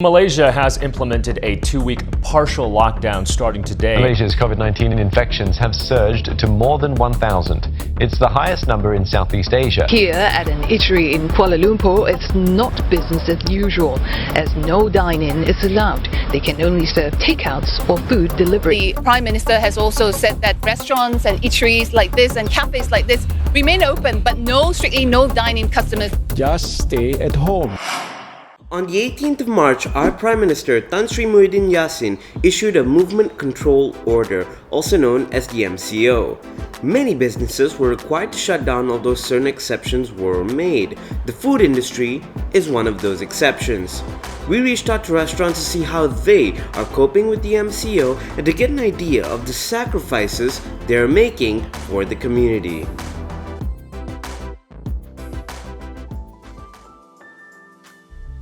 Malaysia has implemented a 2-week partial lockdown starting today. Malaysia's COVID-19 infections have surged to more than 1,000. It's the highest number in Southeast Asia. Here at an eatery in Kuala Lumpur, it's not business as usual, as no dine-in is allowed. They can only serve takeouts or food delivery. The Prime Minister has also said that restaurants and eateries like this and cafes like this remain open, but strictly no dine-in customers. Just stay at home. On the 18th of March, our Prime Minister Tan Sri Muhyiddin Yassin issued a movement control order, also known as the MCO. Many businesses were required to shut down, although certain exceptions were made. The food industry is one of those exceptions. We reached out to restaurants to see how they are coping with the MCO and to get an idea of the sacrifices they are making for the community.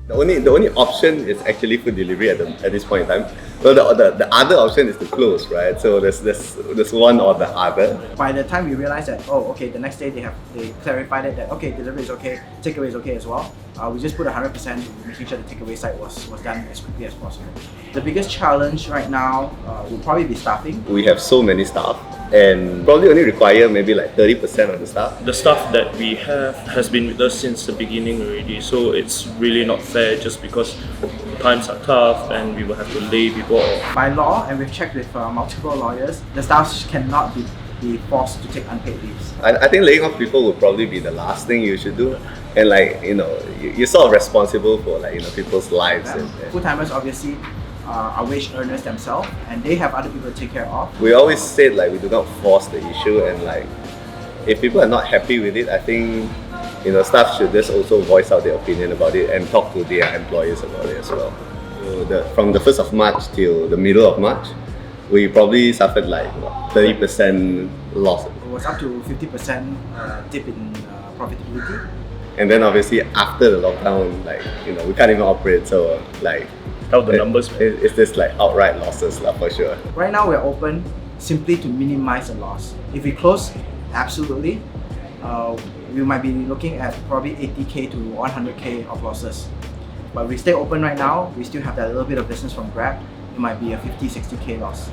The only option is actually food delivery at this point in time. So the other option is to close, right? So there's one or the other. By the time we realized that, the next day they clarified it that delivery is okay, takeaway is okay as well. We just put 100% making sure the takeaway side was done as quickly as possible. The biggest challenge right now will probably be staffing. We have so many staff and probably only require maybe like 30% of the staff. The staff that we have has been with us since the beginning already, so it's really not fair just because times are tough and we will have to lay people off. By law, and we've checked with multiple lawyers, the staff cannot be forced to take unpaid leaves. I think laying off people would probably be the last thing you should do. And you're sort of responsible for people's lives. Full-timers obviously are wage earners themselves, and they have other people to take care of. We always said we do not force the issue, and if people are not happy with it, I think staff should just also voice out their opinion about it and talk to their employers about it as well. So from the 1st of March till the middle of March, we probably suffered 30% loss. It was up to 50% dip in profitability. And then obviously after the lockdown, we can't even operate, so how the numbers, it's just outright losses for sure. Right now we're open simply to minimize the loss. If we close, absolutely, we might be looking at probably 80k to 100k of losses. But we stay open right now, we still have that little bit of business from Grab. It might be a 50-60k loss.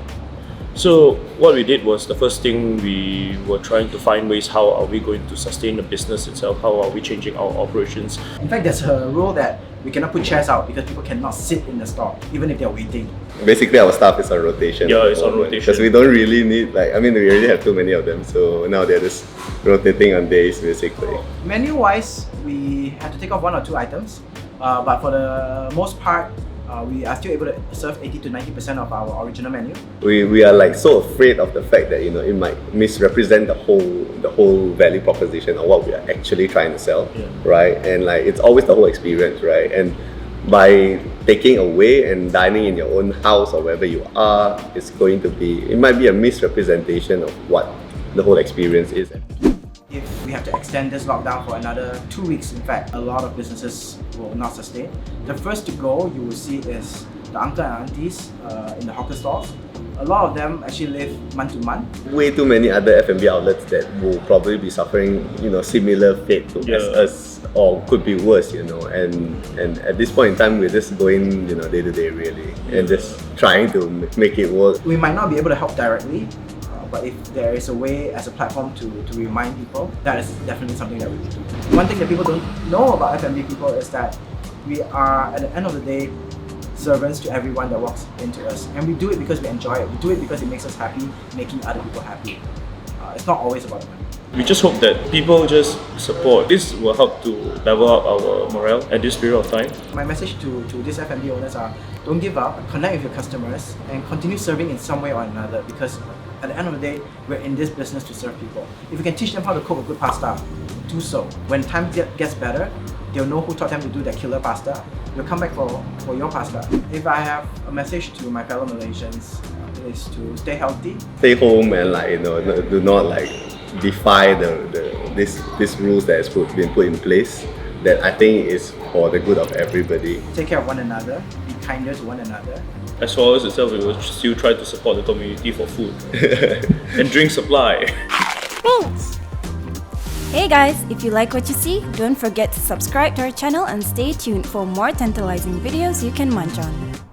So what we did was, the first thing we were trying to find ways how are we going to sustain the business itself, how are we changing our operations. In fact, there's a rule that we cannot put chairs out because people cannot sit in the store, even if they're waiting. Basically our staff is on rotation. Yeah, it's on rotation. Because we don't really need, we already have too many of them, so now they're just rotating on days basically. Menu-wise, we had to take off 1 or 2 items, but for the most part, we are still able to serve 80 to 90% of our original menu. We are so afraid of the fact that it might misrepresent the whole value proposition of what we are actually trying to sell, right? And it's always the whole experience, right? And by taking away and dining in your own house or wherever you are, it might be a misrepresentation of what the whole experience is. If we have to extend this lockdown for another 2 weeks, in fact, a lot of businesses will not sustain. The first to go you will see is the uncle and aunties in the hawker stores. A lot of them actually live month to month. Way too many other F&B outlets that will probably be suffering, similar fate to us, or could be worse, And at this point in time, we're just going, day to day really, and just trying to make it work. We might not be able to help directly, but if there is a way as a platform to remind people, that is definitely something that we will do. One thing that people don't know about F&B people is that we are, at the end of the day, servants to everyone that walks into us. And we do it because we enjoy it. We do it because it makes us happy, making other people happy. It's not always about the money. We just hope that people just support. This will help to level up our morale at this period of time. My message to these F&B owners are, don't give up, connect with your customers, and continue serving in some way or another, because at the end of the day, we're in this business to serve people. If you can teach them how to cook a good pasta, do so. When time gets better, they'll know who taught them to do that killer pasta. They'll come back for your pasta. If I have a message to my fellow Malaysians, is to stay healthy. Stay home and do not defy these rules that has been put in place, that I think is for the good of everybody. Take care of one another, be kinder to one another. As for us itself, we will still try to support the community for food and drink supply. Thanks. Hey guys, if you like what you see, don't forget to subscribe to our channel and stay tuned for more tantalizing videos you can munch on.